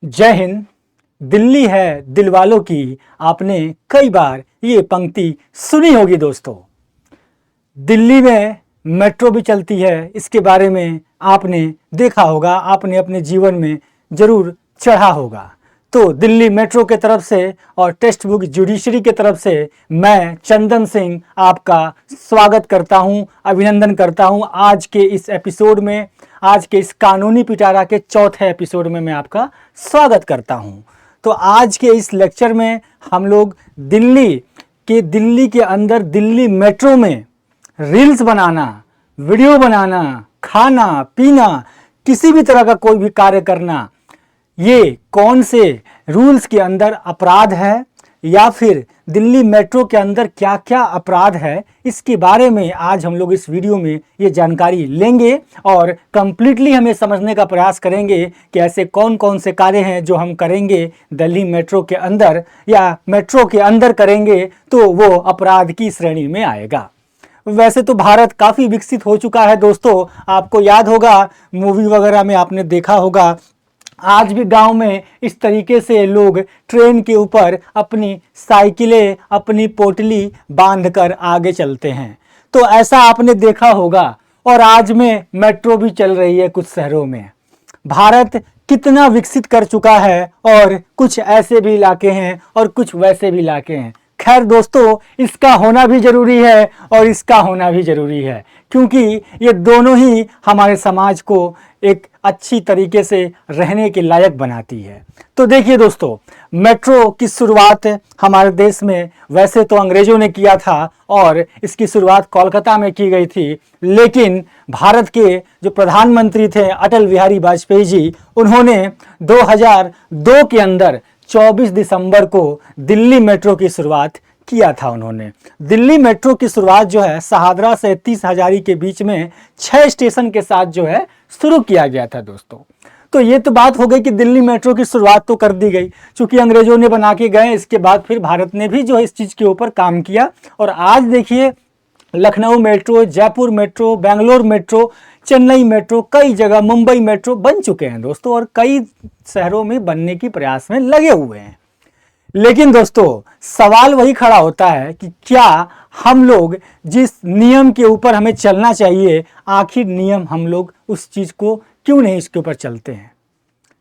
जय हिंद। दिल्ली है दिलवालों की, आपने कई बार ये पंक्ति सुनी होगी दोस्तों। दिल्ली में मेट्रो भी चलती है, इसके बारे में आपने देखा होगा, आपने अपने जीवन में जरूर चढ़ा होगा। तो दिल्ली मेट्रो के तरफ से और टेक्स्ट बुक जुडिशरी के तरफ से मैं चंदन सिंह आपका स्वागत करता हूं, अभिनंदन करता हूं। आज के इस एपिसोड में, आज के इस कानूनी पिटारा के चौथे एपिसोड में मैं आपका स्वागत करता हूं। तो आज के इस लेक्चर में हम लोग दिल्ली के अंदर दिल्ली मेट्रो में रील्स बनाना, वीडियो बनाना, खाना पीना, किसी भी तरह का कोई भी कार्य करना, ये कौन से रूल्स के अंदर अपराध है या फिर दिल्ली मेट्रो के अंदर क्या क्या अपराध है, इसके बारे में आज हम लोग इस वीडियो में ये जानकारी लेंगे और कंप्लीटली हमें समझने का प्रयास करेंगे कि ऐसे कौन कौन से कार्य हैं जो हम करेंगे दिल्ली मेट्रो के अंदर या मेट्रो के अंदर करेंगे तो वो अपराध की श्रेणी में आएगा। वैसे तो भारत काफ़ी विकसित हो चुका है दोस्तों, आपको याद होगा मूवी वगैरह में आपने देखा होगा, आज भी गांव में इस तरीके से लोग ट्रेन के ऊपर अपनी साइकिलें, अपनी पोटली बांधकर आगे चलते हैं। तो ऐसा आपने देखा होगा और आज में मेट्रो भी चल रही है कुछ शहरों में। भारत कितना विकसित कर चुका है और कुछ ऐसे भी इलाके हैं और कुछ वैसे भी इलाके हैं। खैर दोस्तों, इसका होना भी ज़रूरी है और इसका होना भी ज़रूरी है, क्योंकि ये दोनों ही हमारे समाज को एक अच्छी तरीके से रहने के लायक बनाती है। तो देखिए दोस्तों, मेट्रो की शुरुआत हमारे देश में वैसे तो अंग्रेज़ों ने किया था और इसकी शुरुआत कोलकाता में की गई थी, लेकिन भारत के जो प्रधानमंत्री थे अटल बिहारी वाजपेयी जी, उन्होंने 2002 के अंदर 24 दिसंबर को दिल्ली मेट्रो की शुरुआत किया था। उन्होंने दिल्ली मेट्रो की शुरुआत जो है शहादरा से 30 हजारी के बीच में 6 स्टेशन के साथ जो है शुरू किया गया था दोस्तों। तो ये तो बात हो गई कि दिल्ली मेट्रो की शुरुआत तो कर दी गई, चूंकि अंग्रेजों ने बना के गए, इसके बाद फिर भारत ने भी जो है इस चीज़ के ऊपर काम किया और आज देखिए Lucknow metro, Jaipur metro, Bangalore metro, Chennai metro, कई जगह मुंबई मेट्रो बन चुके हैं दोस्तों और कई शहरों में बनने की प्रयास में लगे हुए हैं। लेकिन दोस्तों, सवाल वही खड़ा होता है कि क्या हम लोग जिस नियम के ऊपर हमें चलना चाहिए, आखिर नियम हम लोग उस चीज़ को क्यों नहीं इसके ऊपर चलते हैं।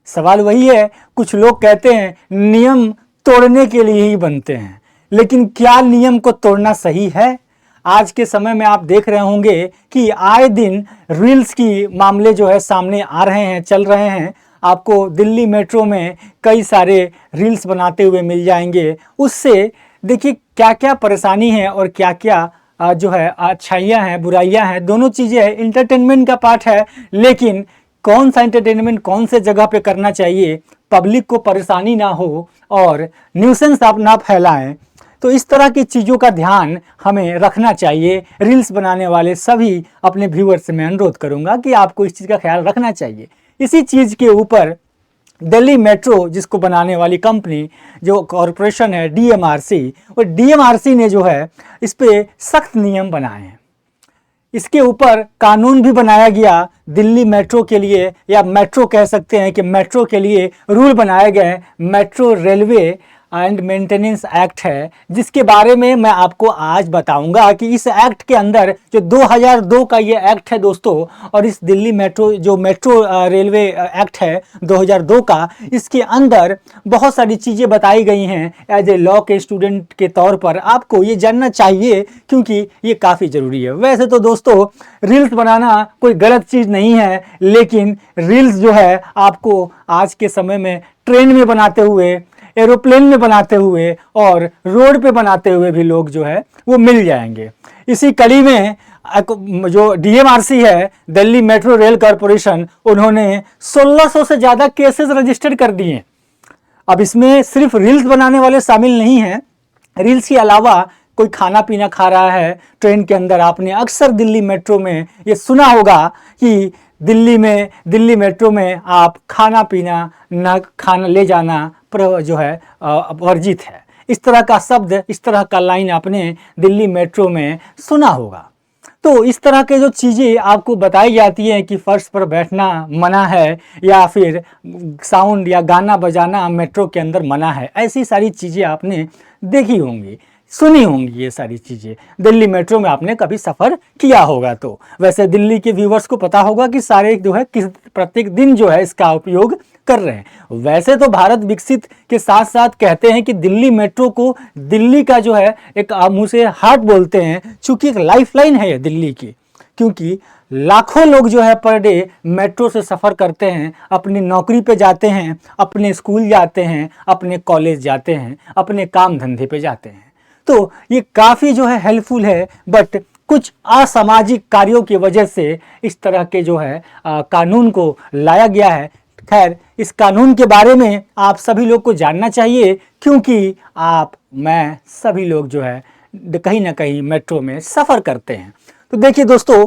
सवाल वही है। कुछ लोग कहते हैं नियम तोड़ने के लिए ही बनते हैं, लेकिन क्या नियम को तोड़ना सही है? आज के समय में आप देख रहे होंगे कि आए दिन रील्स की मामले जो है सामने आ रहे हैं, चल रहे हैं। आपको दिल्ली मेट्रो में कई सारे रील्स बनाते हुए मिल जाएंगे। उससे देखिए क्या क्या परेशानी है और क्या क्या जो है अच्छाइयाँ हैं, बुराइयाँ हैं, दोनों चीज़ें हैं। इंटरटेनमेंट का पार्ट है, लेकिन कौन सा इंटरटेनमेंट कौन से जगह पे करना चाहिए, पब्लिक को परेशानी ना हो और न्यूसेंस आप ना फैलाएं, तो इस तरह की चीज़ों का ध्यान हमें रखना चाहिए। रील्स बनाने वाले सभी अपने व्यूअर्स से मैं अनुरोध करूंगा कि आपको इस चीज़ का ख्याल रखना चाहिए। इसी चीज़ के ऊपर दिल्ली मेट्रो जिसको बनाने वाली कंपनी जो कॉरपोरेशन है DMRC, और DMRC ने जो है इस पर सख्त नियम बनाए हैं। इसके ऊपर कानून भी बनाया गया दिल्ली मेट्रो के लिए, या मेट्रो कह सकते हैं कि मेट्रो के लिए रूल बनाए गए। Metro railway and maintenance act है, जिसके बारे में मैं आपको आज बताऊंगा कि इस एक्ट के अंदर जो 2002 का ये एक्ट है दोस्तों, और इस दिल्ली मेट्रो जो मेट्रो रेलवे एक्ट है 2002 का, इसके अंदर बहुत सारी चीज़ें बताई गई हैं। एज ए लॉ के स्टूडेंट के तौर पर आपको ये जानना चाहिए, क्योंकि ये काफ़ी ज़रूरी है। वैसे तो दोस्तों रील्स बनाना कोई गलत चीज़ नहीं है, लेकिन रील्स जो है आपको आज के समय में ट्रेन में बनाते हुए, एरोप्लेन में बनाते हुए और रोड पे बनाते हुए भी लोग जो है वो मिल जाएंगे। इसी कड़ी में जो DMRC है, दिल्ली मेट्रो रेल कॉरपोरेशन, उन्होंने 1600 से ज़्यादा केसेस रजिस्टर कर दिए। अब इसमें सिर्फ रील्स बनाने वाले शामिल नहीं हैं। रील्स के अलावा कोई खाना पीना खा रहा है ट्रेन के अंदर, आपने अक्सर दिल्ली मेट्रो में ये सुना होगा कि दिल्ली मेट्रो में आप खाना पीना न खाना ले जाना जो है वर्जित है। इस तरह का शब्द, इस तरह का लाइन आपने दिल्ली मेट्रो में सुना होगा। तो इस तरह के जो चीज़ें आपको बताई जाती हैं कि फर्श पर बैठना मना है या फिर साउंड या गाना बजाना मेट्रो के अंदर मना है, ऐसी सारी चीज़ें आपने देखी होंगी, सुनी होंगी। ये सारी चीज़ें दिल्ली मेट्रो में आपने कभी सफ़र किया होगा। तो वैसे दिल्ली के व्यूवर्स को पता होगा कि सारे जो है किस प्रत्येक दिन जो है इसका उपयोग कर रहे हैं। वैसे तो भारत विकसित के साथ साथ कहते हैं कि दिल्ली मेट्रो को दिल्ली का जो है एक मुँह से हार्ट बोलते हैं, चूँकि एक लाइफलाइन है ये दिल्ली की, क्योंकि लाखों लोग जो है पर डे मेट्रो से सफ़र करते हैं, अपनी नौकरी पे जाते हैं, अपने स्कूल जाते हैं, अपने कॉलेज जाते हैं, अपने काम धंधे पे जाते हैं। तो ये काफ़ी जो है हेल्पफुल है, बट कुछ असामाजिक कार्यों की वजह से इस तरह के जो है कानून को लाया गया है। खैर, इस कानून के बारे में आप सभी लोग को जानना चाहिए, क्योंकि आप मैं सभी लोग जो है कहीं ना कहीं मेट्रो में सफ़र करते हैं। तो देखिए दोस्तों,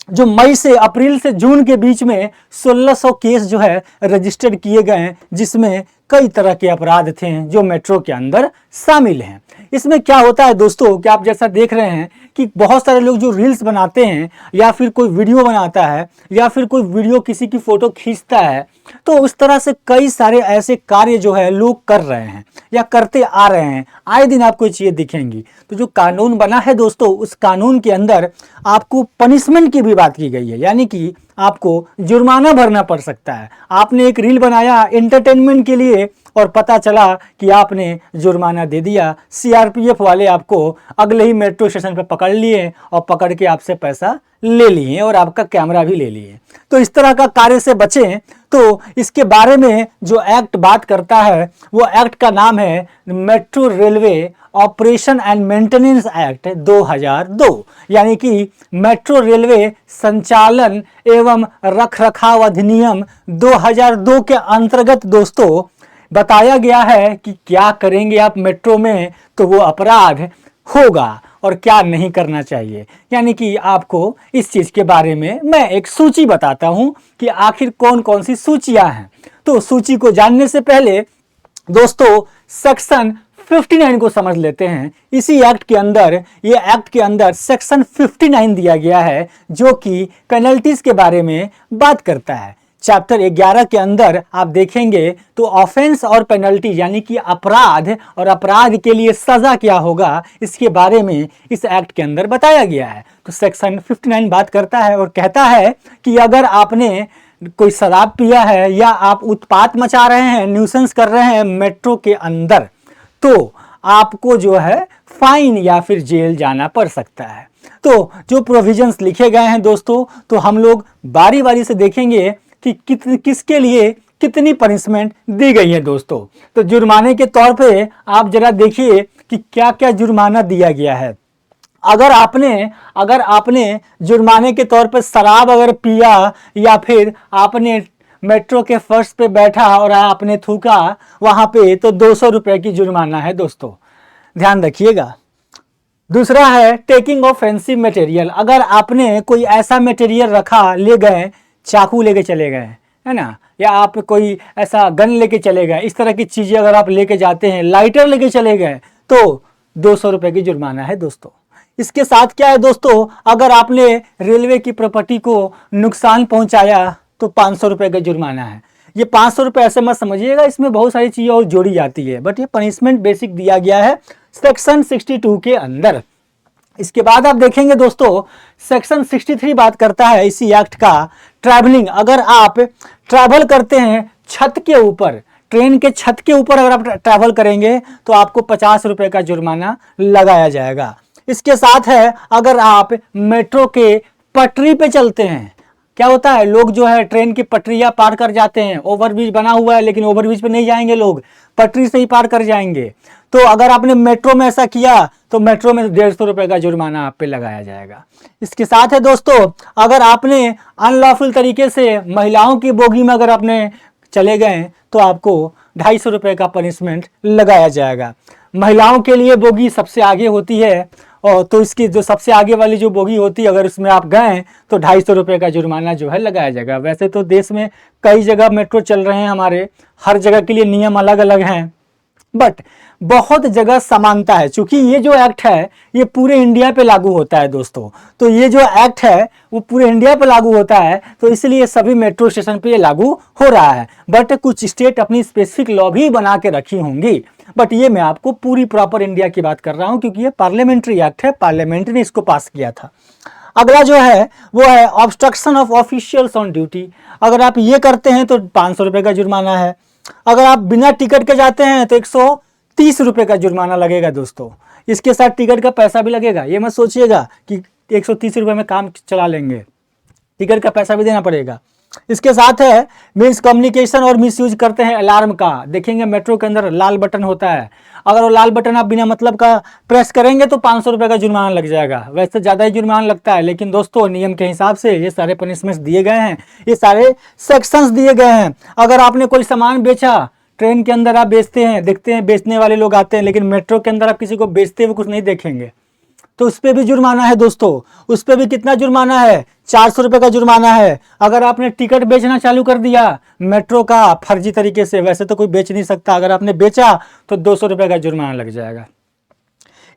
जो मई से अप्रैल से जून के बीच में 1600 केस जो है रजिस्टर्ड किए गए हैं, जिसमें कई तरह के अपराध थे जो मेट्रो के अंदर शामिल हैं। इसमें क्या होता है दोस्तों कि आप जैसा देख रहे हैं कि बहुत सारे लोग जो रील्स बनाते हैं या फिर कोई वीडियो बनाता है या फिर कोई वीडियो किसी की फ़ोटो खींचता है, तो उस तरह से कई सारे ऐसे कार्य जो है लोग कर रहे हैं या करते आ रहे हैं। आए दिन आपको चीज़ें दिखेंगी। तो जो कानून बना है दोस्तों, उस कानून के अंदर आपको पनिशमेंट की भी बात की गई है, यानी कि आपको जुर्माना भरना पड़ सकता है। आपने एक रील बनाया एंटरटेनमेंट के लिए और पता चला कि आपने जुर्माना दे दिया, सीआरपीएफ वाले आपको अगले ही मेट्रो स्टेशन पर पकड़ लिए और पकड़ के आपसे पैसा ले लिए और आपका कैमरा भी ले लिए। तो इस तरह का कार्य से बचें। तो इसके बारे में जो एक्ट बात करता है, वो एक्ट का नाम है metro railway operation and maintenance act 2002, यानी कि मेट्रो रेलवे संचालन एवं रखरखाव अधिनियम 2002 के अंतर्गत दोस्तों बताया गया है कि क्या करेंगे आप मेट्रो में तो वो अपराध होगा और क्या नहीं करना चाहिए। यानी कि आपको इस चीज़ के बारे में मैं एक सूची बताता हूं कि आखिर कौन कौन सी सूचियां हैं। तो सूची को जानने से पहले दोस्तों सेक्शन 59 को समझ लेते हैं। इसी एक्ट के अंदर, ये एक्ट के अंदर सेक्शन 59 दिया गया है जो कि पेनल्टीज के बारे में बात करता है। चैप्टर 11 के अंदर आप देखेंगे तो ऑफेंस और पेनल्टी यानी कि अपराध और अपराध के लिए सजा क्या होगा, इसके बारे में इस एक्ट के अंदर बताया गया है। तो सेक्शन 59 बात करता है और कहता है कि अगर आपने कोई शराब पिया है या आप उत्पात मचा रहे हैं, न्यूसेंस कर रहे हैं मेट्रो के अंदर, तो आपको जो है फाइन या फिर जेल जाना पड़ सकता है। तो जो प्रोविजंस लिखे गए हैं दोस्तों, तो हम लोग बारी बारी से देखेंगे कि किसके लिए कितनी पनिशमेंट दी गई है दोस्तों। तो जुर्माने के तौर पे आप जरा देखिए कि क्या क्या जुर्माना दिया गया है। अगर आपने जुर्माने के तौर पे शराब अगर पिया या फिर आपने मेट्रो के फर्श पे बैठा और आपने थूका वहाँ पे, तो 200 रुपये की जुर्माना है दोस्तों, ध्यान रखिएगा। दूसरा है टेकिंग ऑफ फेंसिव मटेरियल। अगर आपने कोई ऐसा मटेरियल रखा, ले गए, चाकू लेके चले गए, है ना, या आप कोई ऐसा गन लेके चले गए, इस तरह की चीज़ें अगर आप लेके जाते हैं, लाइटर लेके चले गए, तो 200 रुपये की जुर्माना है दोस्तों। इसके साथ क्या है दोस्तों, अगर आपने रेलवे की प्रॉपर्टी को नुकसान पहुंचाया तो 500 रुपये का जुर्माना है। ये 500 रुपये ऐसे मत समझिएगा, इसमें बहुत सारी चीज़ें और जोड़ी जाती है, बट ये पनिशमेंट बेसिक दिया गया है सेक्शन 62 के अंदर। इसके बाद आप देखेंगे दोस्तों सेक्शन 63 बात करता है इसी एक्ट का ट्रैवलिंग। अगर आप ट्रैवल करते हैं छत के ऊपर, ट्रेन के छत के ऊपर अगर आप ट्रैवल करेंगे तो आपको 50 रुपये का जुर्माना लगाया जाएगा। इसके साथ है अगर आप मेट्रो के पटरी पे चलते हैं, क्या होता है लोग जो है ट्रेन की पटरियां पार कर जाते हैं, ओवरब्रिज बना हुआ है लेकिन ओवरब्रिज पे नहीं जाएंगे लोग, पटरी से ही पार कर जाएंगे। तो अगर आपने मेट्रो में ऐसा किया तो मेट्रो में 150 रुपये का जुर्माना आप पे लगाया जाएगा। इसके साथ है दोस्तों अगर आपने अनलॉफुल तरीके से महिलाओं की बोगी में अगर आपने चले गए तो आपको 250 रुपये का पनिशमेंट लगाया जाएगा। महिलाओं के लिए बोगी सबसे आगे होती है, और तो इसकी जो सबसे आगे वाली जो बोगी होती है अगर उसमें आप गए तो 250 रुपये का जुर्माना जो है लगाया जाएगा। वैसे तो देश में कई जगह मेट्रो चल रहे हैं हमारे, हर जगह के लिए नियम अलग अलग हैं, बट बहुत जगह समानता है, क्योंकि ये जो एक्ट है ये पूरे इंडिया पे लागू होता है दोस्तों। तो ये जो एक्ट है वो पूरे इंडिया पे लागू होता है, तो इसलिए सभी मेट्रो स्टेशन पे ये लागू हो रहा है। बट कुछ स्टेट अपनी स्पेसिफिक लॉ भी बना के रखी होंगी, बट ये मैं आपको पूरी प्रॉपर इंडिया की बात कर रहा हूं, क्योंकि ये पार्लियामेंट्री एक्ट है, पार्लियामेंट ने इसको पास किया था। अगला जो है वो है obstruction of officials on duty. अगर आप ये करते हैं तो 500 रुपए का जुर्माना है। अगर आप बिना टिकट के जाते हैं तो 130 रुपए का जुर्माना लगेगा दोस्तों। इसके साथ टिकट का पैसा भी लगेगा, ये मत सोचिएगा कि 130 रुपए में काम चला लेंगे, टिकट का पैसा भी देना पड़ेगा। इसके साथ है मिस कम्युनिकेशन और मिसयूज करते हैं अलार्म का। देखेंगे मेट्रो के अंदर लाल बटन होता है, अगर वो लाल बटन आप बिना मतलब का प्रेस करेंगे तो 500 रुपए का जुर्माना लग जाएगा। वैसे ज़्यादा ही जुर्माना लगता है, लेकिन दोस्तों नियम के हिसाब से ये सारे पनिशमेंट्स दिए गए हैं, ये सारे सेक्शंस दिए गए हैं। अगर आपने कोई सामान बेचा, ट्रेन के अंदर आप बेचते हैं, देखते हैं बेचने वाले लोग आते हैं, लेकिन मेट्रो के अंदर आप किसी को बेचते हुए कुछ नहीं देखेंगे, तो उस पर भी जुर्माना है दोस्तों। उस पर भी कितना जुर्माना है? 400 रुपए का जुर्माना है। अगर आपने टिकट बेचना चालू कर दिया मेट्रो का फर्जी तरीके से, वैसे तो कोई बेच नहीं सकता, अगर आपने बेचा तो 200 रुपए का जुर्माना लग जाएगा।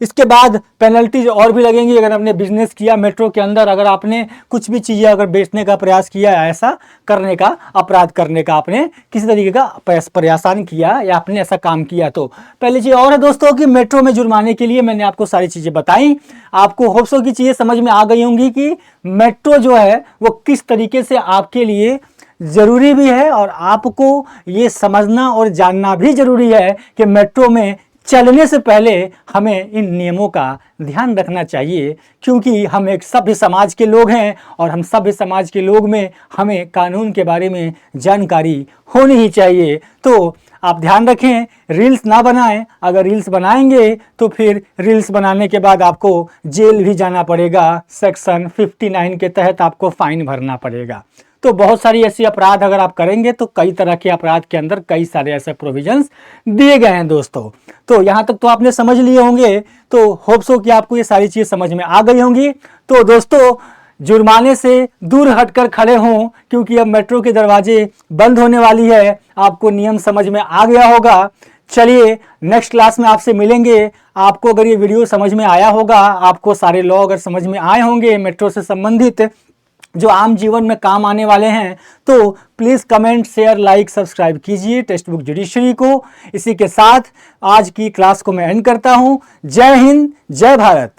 इसके बाद पेनल्टीज और भी लगेंगी। अगर आपने बिजनेस किया मेट्रो के अंदर, अगर आपने कुछ भी चीज़ें अगर बेचने का प्रयास किया, ऐसा करने का, अपराध करने का, आपने किसी तरीके का प्रयासान किया या आपने ऐसा काम किया, तो पहली चीज़ और है दोस्तों कि मेट्रो में जुर्माने के लिए मैंने आपको सारी चीज़ें बताई। आपको होप्सो की चीज़ें समझ में आ गई होंगी कि मेट्रो जो है वो किस तरीके से आपके लिए ज़रूरी भी है, और आपको ये समझना और जानना भी ज़रूरी है कि मेट्रो में चलने से पहले हमें इन नियमों का ध्यान रखना चाहिए, क्योंकि हम एक सभ्य समाज के लोग हैं, और हम सभ्य समाज के लोग में हमें कानून के बारे में जानकारी होनी ही चाहिए। तो आप ध्यान रखें, रील्स ना बनाएं। अगर रील्स बनाएंगे तो फिर रील्स बनाने के बाद आपको जेल भी जाना पड़ेगा, सेक्शन 59 के तहत आपको फाइन भरना पड़ेगा। तो बहुत सारी ऐसी अपराध अगर आप करेंगे तो कई तरह के अपराध के अंदर कई सारे ऐसे प्रोविजंस दिए गए हैं दोस्तों। तो यहाँ तक तो आपने समझ लिए होंगे, तो होप्स हो कि आपको ये सारी चीज़ समझ में आ गई होंगी। तो दोस्तों जुर्माने से दूर हटकर खड़े हों, क्योंकि अब मेट्रो के दरवाजे बंद होने वाली है। आपको नियम समझ में आ गया होगा। चलिए नेक्स्ट क्लास में आपसे मिलेंगे। आपको अगर ये वीडियो समझ में आया होगा, आपको सारे लॉ अगर समझ में आए होंगे मेट्रो से संबंधित जो आम जीवन में काम आने वाले हैं, तो please comment, share, like, subscribe कीजिए टेक्स्ट बुक जुडिशरी को। इसी के साथ आज की क्लास को मैं एंड करता हूँ। जय हिंद, जय भारत।